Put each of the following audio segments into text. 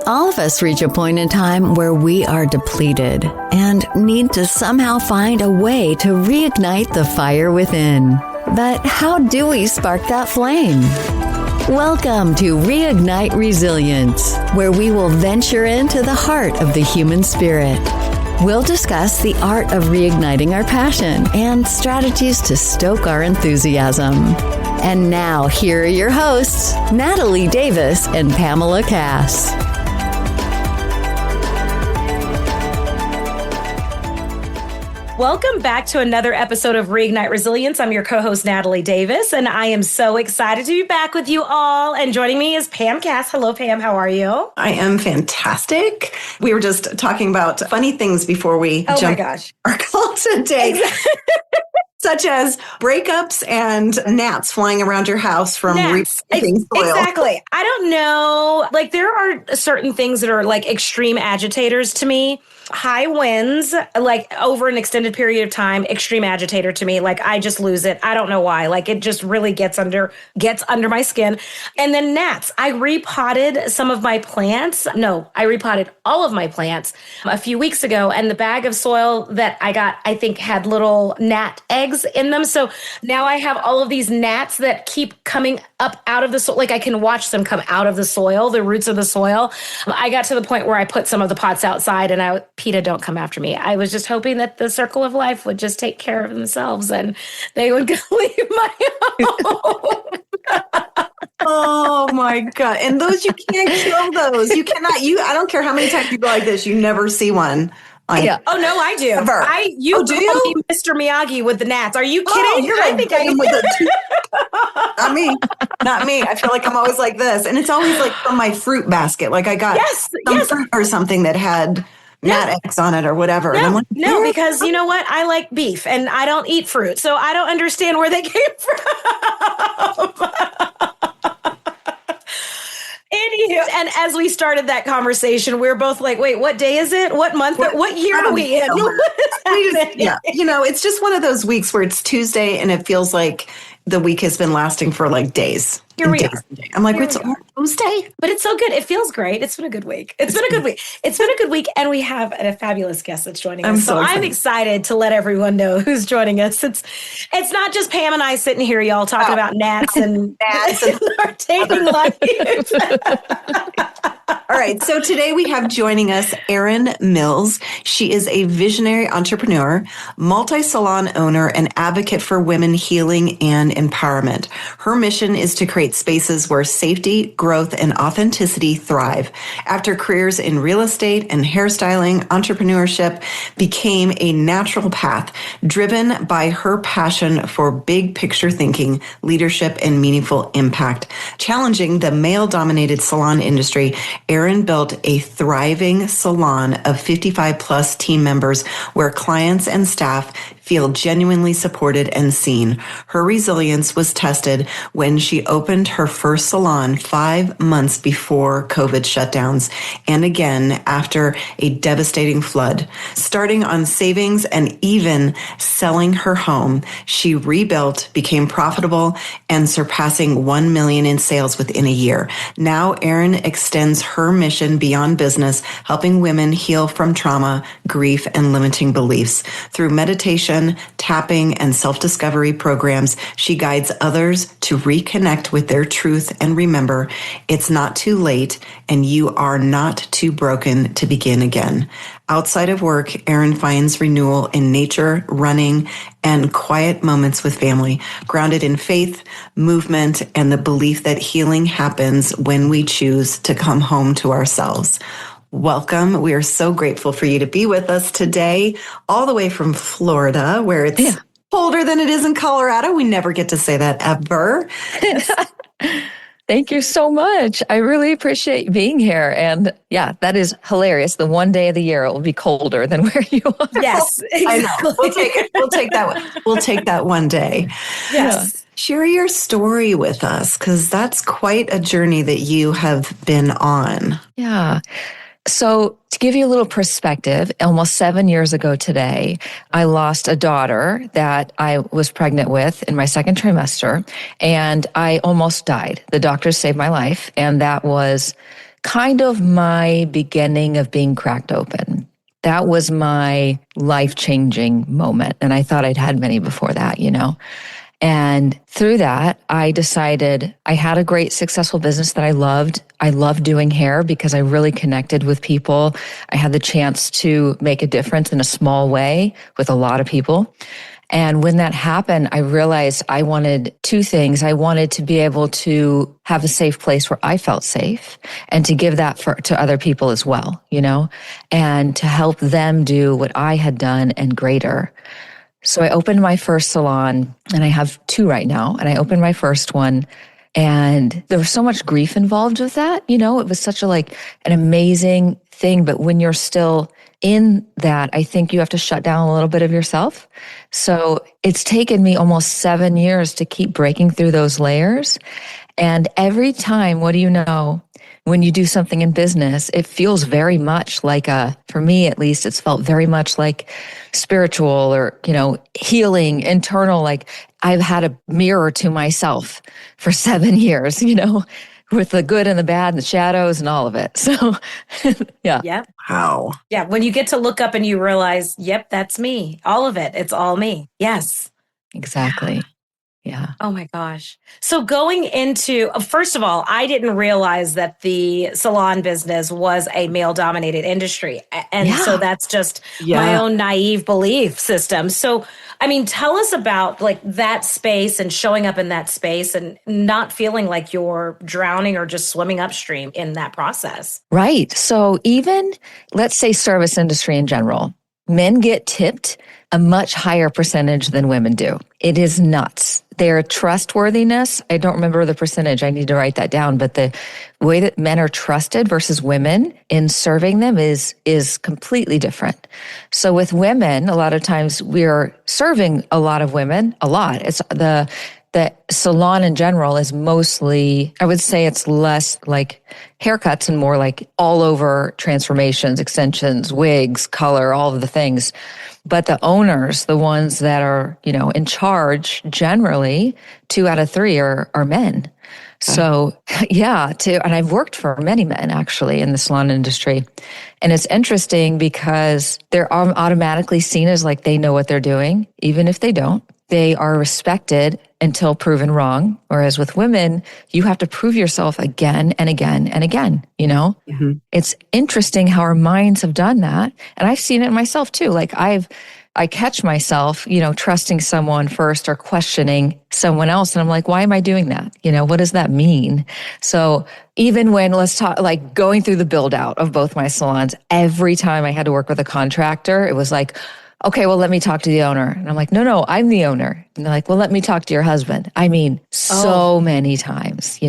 All of us reach a point in time where we are depleted and need to somehow find a way to reignite the fire within. But how do we spark that flame? Welcome to Reignite Resilience, where we will venture into the heart of the human spirit. We'll discuss the art of reigniting our passion and strategies to stoke our enthusiasm. And now, here are your hosts, Natalie Davis and Pamela Cass. Welcome back to another episode of Reignite Resilience. I'm your co-host, Natalie Davis, and I am so excited to be back with you all. And joining me is Pam Cass. Hello, Pam. How are you? I am fantastic. We were just talking about funny things before we jump our call today. Exactly. Such as breakups and gnats flying around your house from reshaping soil. Exactly. I don't know. Like, there are certain things that are like extreme agitators to me. High winds, like over an extended period of time, extreme agitator to me. Like, I just lose it. I don't know why. Like, it just really gets under my skin. And then gnats. I repotted some of my plants. No, I repotted all of my plants a few weeks ago. And the bag of soil that I got, I think, had little gnat eggs in them. So now I have all of these gnats that keep coming up out of the soil. Like, I can watch them come out of the soil, the roots of the soil. I got to the point where I put some of the pots outside and PETA, don't come after me. I was just hoping that the circle of life would just take care of themselves and they would leave my home. Oh my God. And those, you can't kill those. You cannot, I don't care how many times you go like this, you never see one. Yeah. Oh no, I do. Ever. You do me Mr. Miyagi with the gnats. Are you kidding? I think I am with Not me. Not me. I feel like I'm always like this. And it's always like from my fruit basket. Like I got some fruit or something that had gnat eggs on it or whatever. No, and I'm like, because you know what? I like beef and I don't eat fruit. So I don't understand where they came from. Anywho, and as we started that conversation, we were both like, wait, what day is it? What month? What year are we in? It's just one of those weeks where it's Tuesday and it feels like the week has been lasting for like days. Here we are. I'm like, it's Tuesday. But it's so good. It feels great. It's been a good week. It's been a good week. And we have a fabulous guest that's joining us. So I'm excited to let everyone know who's joining us. It's not just Pam and I sitting here, y'all, talking about gnats and our dating life. All right. So today we have joining us Erin Mills. She is a visionary entrepreneur, multi-salon owner, and advocate for women healing and empowerment. Her mission is to create spaces where safety, growth, and authenticity thrive. After careers in real estate and hairstyling, entrepreneurship became a natural path driven by her passion for big picture thinking, leadership, and meaningful impact. Challenging the male-dominated salon industry, Erin built a thriving salon of 55 plus team members where clients and staff feel genuinely supported and seen. Her resilience was tested when she opened her first salon 5 months before COVID shutdowns, and again after a devastating flood. Starting on savings and even selling her home, she rebuilt, became profitable, and surpassing 1 million in sales within a year. Now, Erin extends her mission beyond business, helping women heal from trauma, grief, and limiting beliefs. Through meditation, tapping, and self-discovery programs, she guides others to reconnect with their truth and remember it's not too late and you are not too broken to begin again. Outside of work, Erin finds renewal in nature, running, and quiet moments with family, grounded in faith, movement, and the belief that healing happens when we choose to come home to ourselves. Welcome. We are so grateful for you to be with us today, all the way from Florida, where it's colder than it is in Colorado. We never get to say that ever. Thank you so much. I really appreciate being here. And yeah, that is hilarious. The one day of the year it will be colder than where you are. Yes, exactly. I know. We'll take it. We'll take that one. We'll take that one day. Yes. Share your story with us, because that's quite a journey that you have been on. Yeah. So to give you a little perspective, almost 7 years ago today, I lost a daughter that I was pregnant with in my second trimester, and I almost died. The doctors saved my life, and that was kind of my beginning of being cracked open. That was my life-changing moment. And I thought I'd had many before that, And through that, I decided I had a great, successful business that I loved. I loved doing hair because I really connected with people. I had the chance to make a difference in a small way with a lot of people. And when that happened, I realized I wanted two things. I wanted to be able to have a safe place where I felt safe and to give that to other people as well, and to help them do what I had done and greater. So I opened my first salon, and I have two right now, and I opened my first one. And there was so much grief involved with that. It was such an amazing thing. But when you're still in that, I think you have to shut down a little bit of yourself. So it's taken me almost 7 years to keep breaking through those layers. And every time, what do you know? When you do something in business, it feels very much like for me at least, it's felt very much like spiritual or, healing, internal, like I've had a mirror to myself for 7 years, with the good and the bad and the shadows and all of it. So, yeah. Yeah. Wow. Yeah. When you get to look up and you realize, yep, that's me. All of it. It's all me. Yes. Exactly. Yeah. Oh my gosh. So going into, first of all, I didn't realize that the salon business was a male dominated industry. And so that's just my own naive belief system. So, tell us about that space and showing up in that space and not feeling like you're drowning or just swimming upstream in that process. Right. So even, let's say, service industry in general, men get tipped a much higher percentage than women do. It is nuts. Their trustworthiness, I don't remember the percentage, I need to write that down, but the way that men are trusted versus women in serving them is completely different. So with women, a lot of times we're serving a lot of women, a lot. It's the salon in general is mostly, I would say it's less like haircuts and more like all over transformations, extensions, wigs, color, all of the things. But the owners, the ones that are, in charge, generally 2 out of 3 are men. So and I've worked for many men actually in the salon industry. And it's interesting because they're automatically seen as like they know what they're doing, even if they don't. They are respected until proven wrong. Whereas with women, you have to prove yourself again and again and again, Mm-hmm. It's interesting how our minds have done that. And I've seen it myself too. Like I catch myself, trusting someone first or questioning someone else. And I'm like, why am I doing that? What does that mean? So even when, let's talk, like going through the build out of both my salons, every time I had to work with a contractor, it was like, okay, well, let me talk to the owner. And I'm like, no, I'm the owner. And they're like, well, let me talk to your husband. So many times,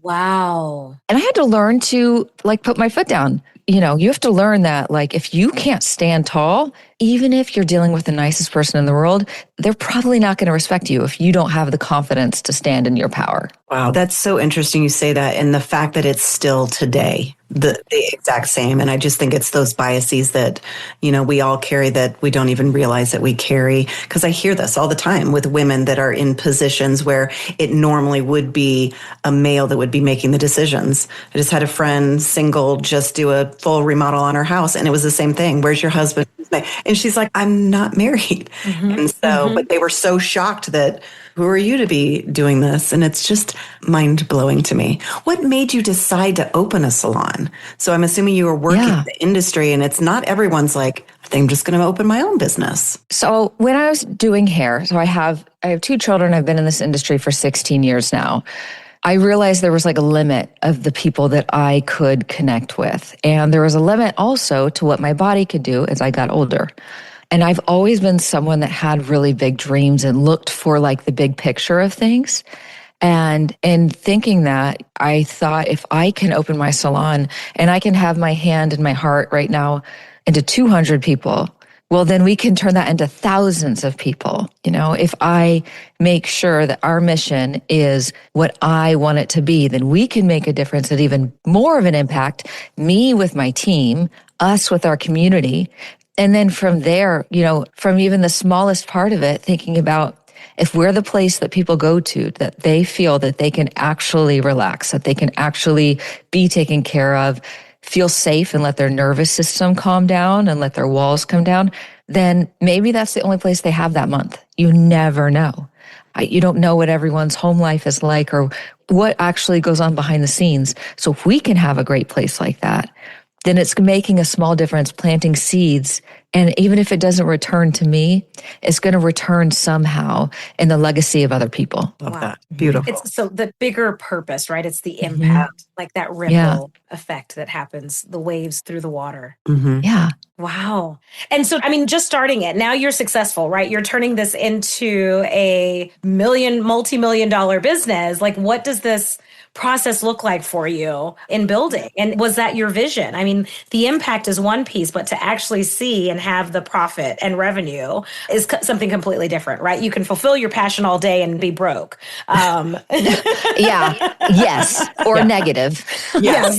Wow. And I had to learn to put my foot down. You have to learn that if you can't stand tall, even if you're dealing with the nicest person in the world, they're probably not going to respect you if you don't have the confidence to stand in your power. Wow, that's so interesting you say that. And the fact that it's still today, the exact same. And I just think it's those biases that, we all carry that we don't even realize that we carry. Because I hear this all the time with women that are in positions where it normally would be a male that would be making the decisions. I just had a friend, single, just do a full remodel on her house. And it was the same thing. Where's your husband? And she's like, I'm not married. Mm-hmm. And so, but they were so shocked that, who are you to be doing this? And it's just mind blowing to me. What made you decide to open a salon? So I'm assuming you were working in the industry and it's not everyone's like, I think I'm just going to open my own business. So when I was doing hair, so I have 2 children. I've been in this industry for 16 years now. I realized there was a limit of the people that I could connect with. And there was a limit also to what my body could do as I got older. And I've always been someone that had really big dreams and looked for the big picture of things. And in thinking that, I thought if I can open my salon and I can have my hand and my heart right now into 200 people, well, then we can turn that into thousands of people. If I make sure that our mission is what I want it to be, then we can make a difference and even more of an impact, me with my team, us with our community. And then from there, from even the smallest part of it, thinking about If we're the place that people go to, that they feel that they can actually relax, that they can actually be taken care of, feel safe and let their nervous system calm down and let their walls come down, then maybe that's the only place they have that month. You never know. You don't know what everyone's home life is like or what actually goes on behind the scenes. So if we can have a great place like that, then it's making a small difference, planting seeds. And even if it doesn't return to me, it's going to return somehow in the legacy of other people. Love that. Beautiful. It's so the bigger purpose, right? It's the impact, like that ripple effect that happens, the waves through the water. Yeah. Wow. And so, I mean, just starting it, now you're successful, right? You're turning this into a multi-million dollar business. Like, what does this process look like for you in building? And was that your vision? I mean, the impact is one piece, but to actually see and have the profit and revenue is something completely different, right? You can fulfill your passion all day and be broke. Yeah. Yes. Or negative. Yes.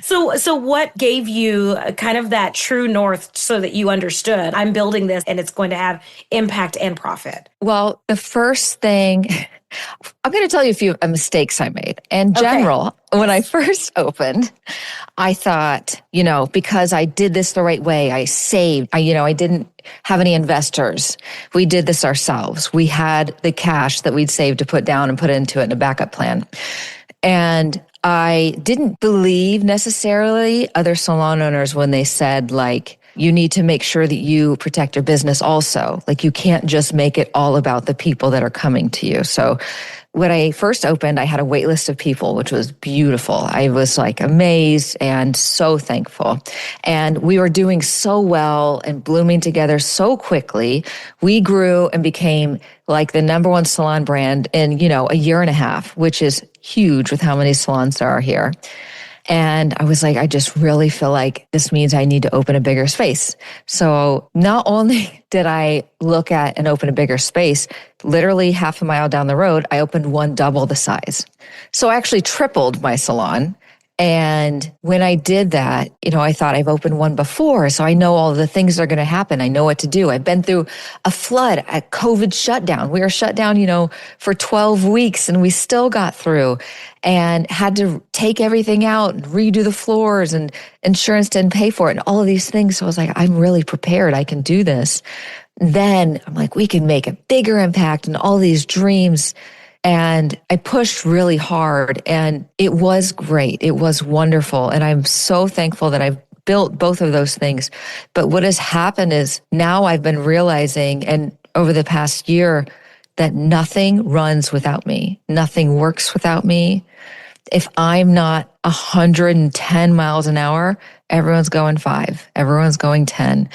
So what gave you kind of that true north so that you understood I'm building this and it's going to have impact and profit? Well, the first thing, I'm going to tell you a few mistakes I made. In general, when I first opened, I thought, because I did this the right way, I saved, I didn't have any investors. We did this ourselves. We had the cash that we'd saved to put down and put into it in a backup plan. And I didn't believe necessarily other salon owners when they said, like, you need to make sure that you protect your business also. Like, you can't just make it all about the people that are coming to you. So when I first opened, I had a wait list of people, which was beautiful. I was like amazed and so thankful. And we were doing so well and blooming together so quickly. We grew and became like the number one salon brand in, a year and a half, which is huge with how many salons there are here. And I was like, I just really feel like this means I need to open a bigger space. So not only did I look at and open a bigger space, literally half a mile down the road, I opened one double the size. So I actually tripled my salon. And when I did that, I thought I've opened one before, so I know all the things that are going to happen. I know what to do. I've been through a flood, a COVID shutdown. We were shut down, for 12 weeks and we still got through and had to take everything out and redo the floors and insurance didn't pay for it and all of these things. So I was like, I'm really prepared. I can do this. Then I'm like, we can make a bigger impact and all these dreams. And I pushed really hard and it was great. It was wonderful. And I'm so thankful that I've built both of those things. But what has happened is now I've been realizing, and over the past year, that nothing runs without me. Nothing works without me. If I'm not 110 miles an hour, everyone's going 5, everyone's going 10.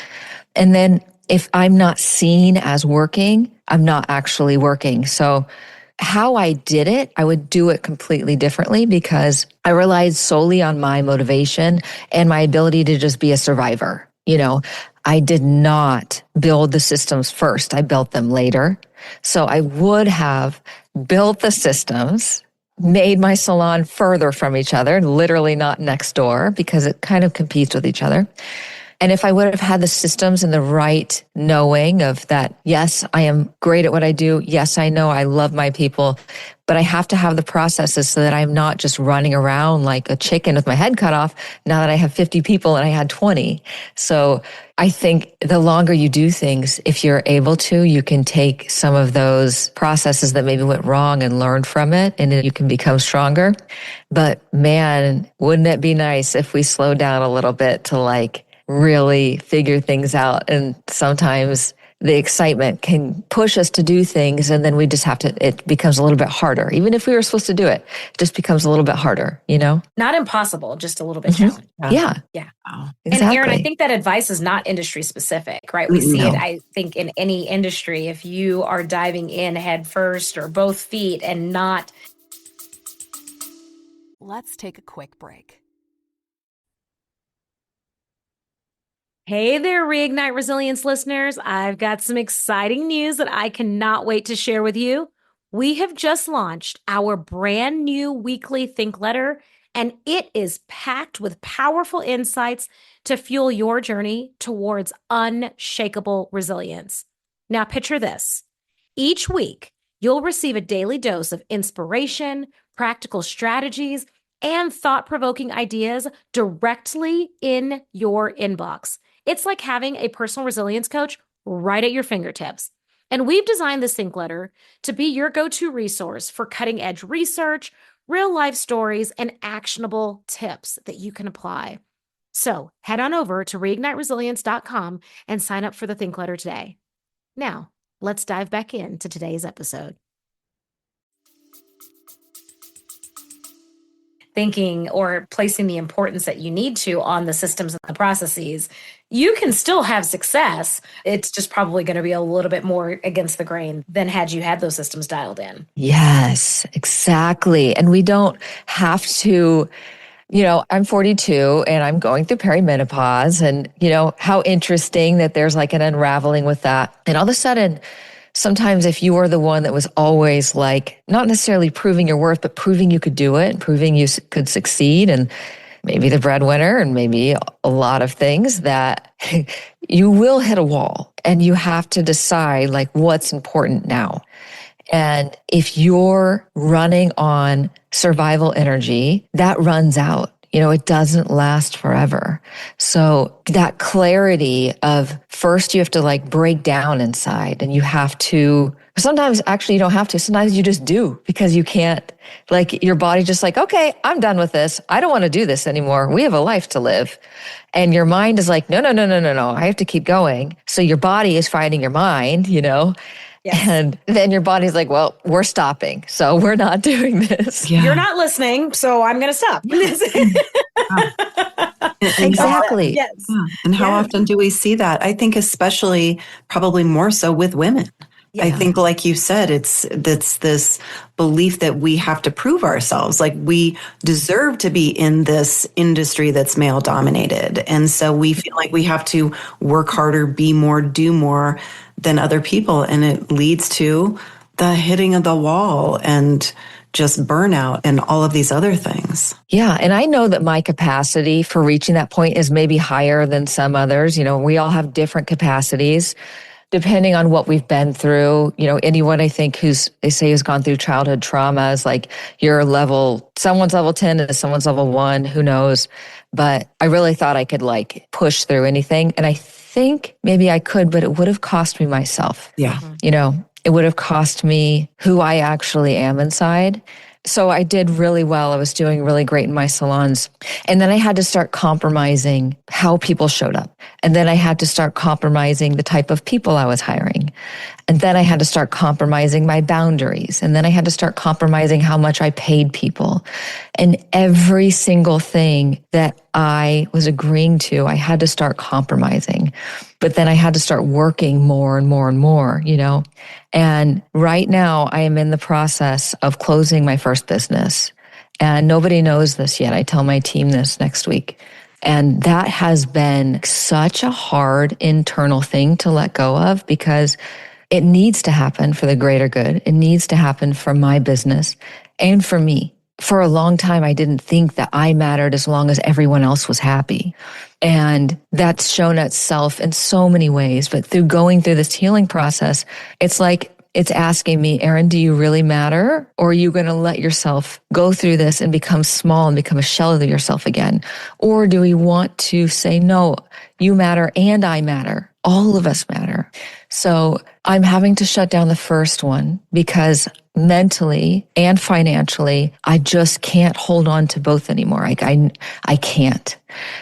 And then if I'm not seen as working, I'm not actually working. So how I did it, I would do it completely differently because I relied solely on my motivation and my ability to just be a survivor. I did not build the systems first. I built them later. So I would have built the systems, made my salon further from each other, literally not next door because it kind of competes with each other. And if I would have had the systems and the right knowing of that, yes, I am great at what I do. Yes, I know I love my people, but I have to have the processes so that I'm not just running around like a chicken with my head cut off now that I have 50 people and I had 20. So I think the longer you do things, if you're able to, you can take some of those processes that maybe went wrong and learn from it, and then you can become stronger. But man, wouldn't it be nice if we slowed down a little bit to really figure things out? And sometimes the excitement can push us to do things, and then we just have to, it becomes a little bit harder. Even if we were supposed to do it, it just becomes a little bit harder, Not impossible, just a little bit challenging. Yeah. Wow. Exactly. And Erin, I think that advice is not industry specific, right? We see it, I think, in any industry. If you are diving in head first or both feet and not. Let's take a quick break. Hey there, Reignite Resilience listeners. I've got some exciting news that I cannot wait to share with you. We have just launched our brand new weekly Think Letter, and it is packed with powerful insights to fuel your journey towards unshakable resilience. Now, picture this. Each week, you'll receive a daily dose of inspiration, practical strategies, and thought-provoking ideas directly in your inbox. It's like having a personal resilience coach right at your fingertips. And we've designed the Sync Letter to be your go-to resource for cutting-edge research, real-life stories, and actionable tips that you can apply. So head on over to reigniteresilience.com and sign up for the Think Letter today. Now, let's dive back into today's episode. Thinking or placing the importance that you need to on the systems and the processes, you can still have success. It's just probably going to be a little bit more against the grain than had you had those systems dialed in. Yes, exactly. And we don't have to, I'm 42 and I'm going through perimenopause, and, how interesting that there's like an unraveling with that. And all of a sudden, sometimes if you were the one that was always like, not necessarily proving your worth, but proving you could do it and proving you could succeed, and maybe the breadwinner and maybe a lot of things, that you will hit a wall and you have to decide like what's important now. And if you're running on survival energy, that runs out. It doesn't last forever. So that clarity of first you have to like break down inside, and you have to, sometimes actually you don't have to, sometimes you just do, because you can't, like your body just like, okay, I'm done with this. I don't want to do this anymore. We have a life to live. And your mind is like, no, I have to keep going. So your body is fighting your mind, Yes. And then your body's like, well, we're stopping. So we're not doing this. Yeah. You're not listening. So I'm going to stop. Exactly. Yes. Yeah. And how often do we see that? I think especially probably more so with women. Yeah. I think, like you said, it's this belief that we have to prove ourselves. Like we deserve to be in this industry that's male dominated. And so we feel like we have to work harder, be more, do more than other people. And it leads to the hitting of the wall and just burnout and all of these other things. Yeah. And I know that my capacity for reaching that point is maybe higher than some others. We all have different capacities depending on what we've been through. Anyone I think they say has gone through childhood trauma is like someone's level 10 and someone's level 1, who knows? But I really thought I could like push through anything. And I think maybe I could, but it would have cost me myself. Yeah. It would have cost me who I actually am inside. So I did really well. I was doing really great in my salons. And then I had to start compromising how people showed up. And then I had to start compromising the type of people I was hiring. And then I had to start compromising my boundaries. And then I had to start compromising how much I paid people. And every single thing that I was agreeing to, I had to start compromising. But then I had to start working more and more and more, And right now I am in the process of closing my first business. And nobody knows this yet. I tell my team this next week. And that has been such a hard internal thing to let go of, because it needs to happen for the greater good. It needs to happen for my business and for me. For a long time, I didn't think that I mattered as long as everyone else was happy. And that's shown itself in so many ways. But through going through this healing process, it's like, it's asking me, Erin, do you really matter? Or are you going to let yourself go through this and become small and become a shell of yourself again? Or do we want to say, no, you matter and I matter. All of us matter. So I'm having to shut down the first one because mentally and financially, I just can't hold on to both anymore. I can't.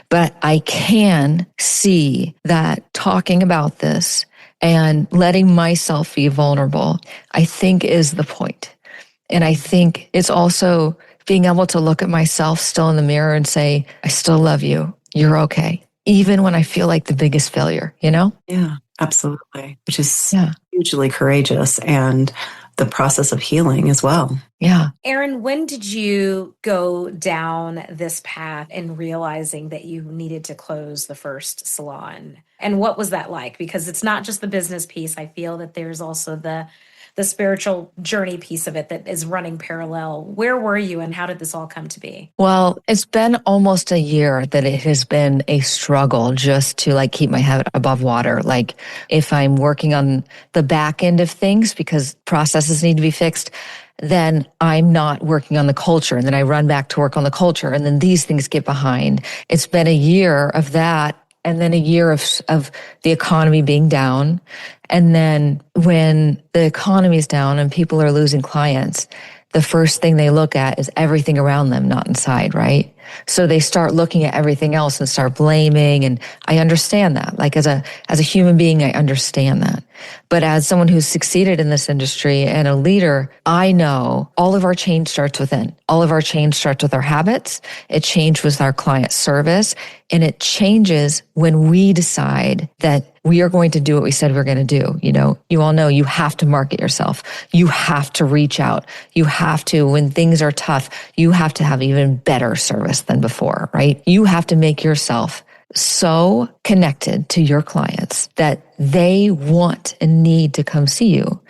But I can see that talking about this and letting myself be vulnerable, I think is the point. And I think it's also being able to look at myself still in the mirror and say, I still love you. You're okay. Even when I feel like the biggest failure, Yeah, absolutely. Which is hugely courageous, and the process of healing as well. Yeah. Erin, when did you go down this path and realizing that you needed to close the first salon? And what was that like? Because it's not just the business piece. I feel that there's also the the spiritual journey piece of it that is running parallel. Where were you and how did this all come to be? Well, it's been almost a year that it has been a struggle just to like keep my head above water. Like if I'm working on the back end of things because processes need to be fixed, then I'm not working on the culture. And then I run back to work on the culture. And then these things get behind. It's been a year of that. And then a year of the economy being down. And then when the economy is down and people are losing clients, the first thing they look at is everything around them, not inside, right? So they start looking at everything else and start blaming. And I understand that. Like as a human being, I understand that. But as someone who's succeeded in this industry and a leader, I know all of our change starts within. All of our change starts with our habits. It changes with our client service. And it changes when we decide that we are going to do what we said we we're going to do. You know, you all know you have to market yourself. You have to reach out. You have to, when things are tough, you have to have even better service than before, right? You have to make yourself so connected to your clients that they want and need to come see you.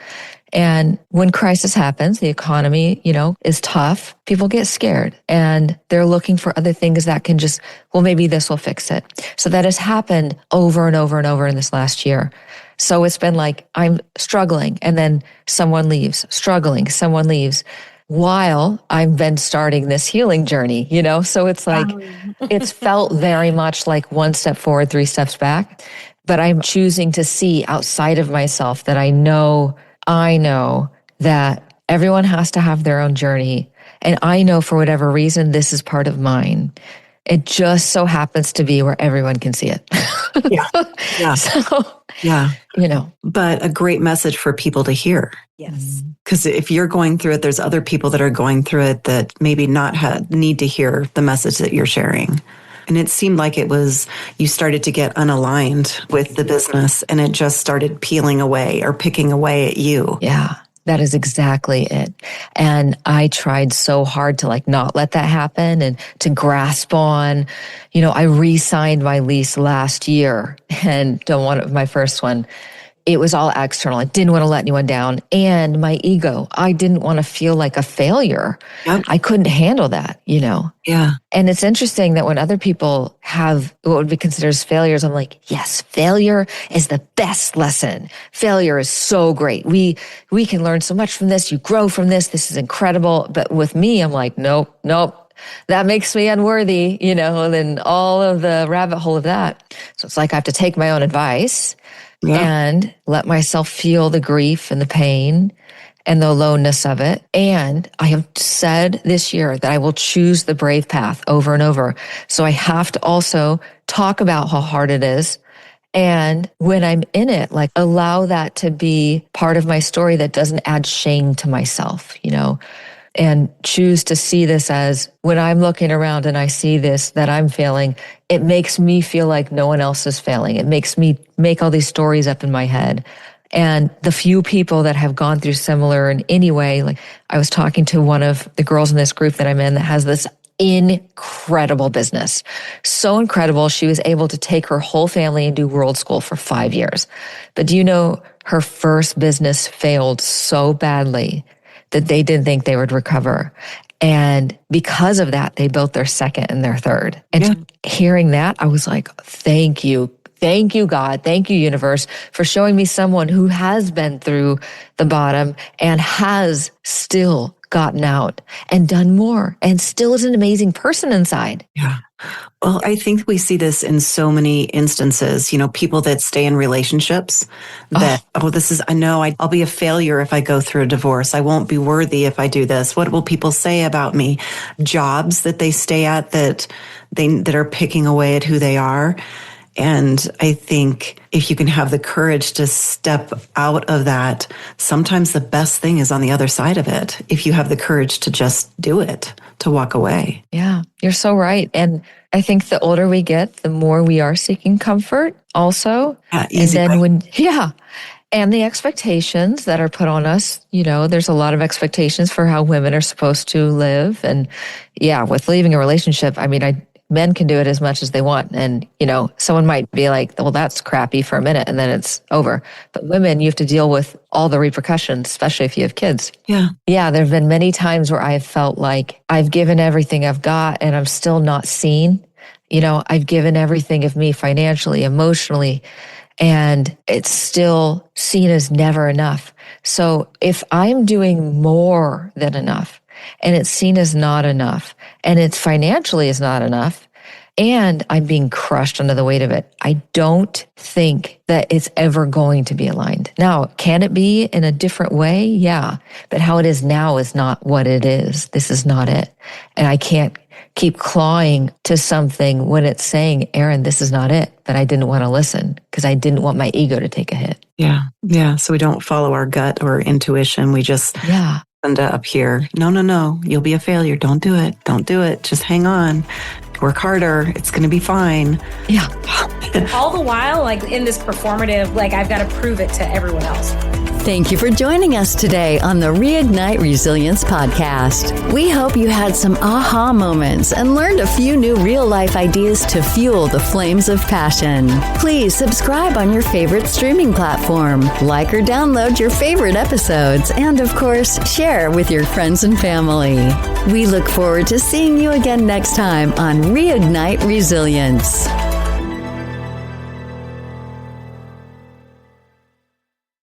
And when crisis happens, the economy, is tough. People get scared and they're looking for other things that can just, well, maybe this will fix it. So that has happened over and over and over in this last year. So it's been like, I'm struggling and then someone leaves, struggling, someone leaves while I've been starting this healing journey, So it's like, it's felt very much like one step forward, three steps back, but I'm choosing to see outside of myself that I know that everyone has to have their own journey. And I know for whatever reason, this is part of mine. It just so happens to be where everyone can see it. Yeah. So, yeah. But a great message for people to hear. Yes. Because if you're going through it, there's other people that are going through it that maybe not need to hear the message that you're sharing. And it seemed like you started to get unaligned with the business and it just started peeling away or picking away at you. Yeah, that is exactly it. And I tried so hard to not let that happen and to grasp on, I re-signed my lease last year and my first one. It was all external. I didn't want to let anyone down. And my ego, I didn't want to feel like a failure. Yep. I couldn't handle that, Yeah. And it's interesting that when other people have what would be considered as failures, I'm like, yes, failure is the best lesson. Failure is so great. We can learn so much from this. You grow from this. This is incredible. But with me, I'm like, nope. That makes me unworthy, and then all of the rabbit hole of that. So it's like I have to take my own advice. Yeah. And let myself feel the grief and the pain and the aloneness of it. And I have said this year that I will choose the brave path over and over. So I have to also talk about how hard it is. And when I'm in it, allow that to be part of my story that doesn't add shame to myself, and choose to see this as when I'm looking around and I see this, that I'm failing, it makes me feel like no one else is failing. It makes me make all these stories up in my head. And the few people that have gone through similar in any way, I was talking to one of the girls in this group that I'm in that has this incredible business. So incredible. She was able to take her whole family and do world school for 5 years. But do you know her first business failed so badly that they didn't think they would recover. And because of that, they built their second and their third. And hearing that, I was like, thank you. Thank you, God. Thank you, universe, for showing me someone who has been through the bottom and has still gotten out and done more and still is an amazing person inside. Yeah. Well, I think we see this in so many instances, people that stay in relationships that, I know I'll be a failure if I go through a divorce. I won't be worthy if I do this. What will people say about me? Jobs that they stay at that are picking away at who they are. And I think if you can have the courage to step out of that, sometimes the best thing is on the other side of it. If you have the courage to just do it, to walk away. Yeah, you're so right. And I think the older we get, the more we are seeking comfort also. Easy and then and the expectations that are put on us, there's a lot of expectations for how women are supposed to live. And with leaving a relationship, Men can do it as much as they want. And, someone might be like, well, that's crappy for a minute and then it's over. But women, you have to deal with all the repercussions, especially if you have kids. Yeah. Yeah. There have been many times where I have felt like I've given everything I've got and I'm still not seen. I've given everything of me financially, emotionally, and it's still seen as never enough. So if I'm doing more than enough and it's seen as not enough and it's financially is not enough and I'm being crushed under the weight of it, I don't think that it's ever going to be aligned. Now, can it be in a different way? Yeah. But how it is now is not what it is. This is not it. And I can't keep clawing to something when it's saying, Erin, this is not it. But I didn't want to listen because I didn't want my ego to take a hit. Yeah. Yeah. So we don't follow our gut or intuition. We just end up here. No. You'll be a failure. Don't do it. Don't do it. Just hang on. Work harder. It's going to be fine. Yeah. All the while, like in this performative, like I've got to prove it to everyone else. Thank you for joining us today on the Reignite Resilience podcast. We hope you had some aha moments and learned a few new real-life ideas to fuel the flames of passion. Please subscribe on your favorite streaming platform, like or download your favorite episodes, and of course, share with your friends and family. We look forward to seeing you again next time on Reignite Resilience.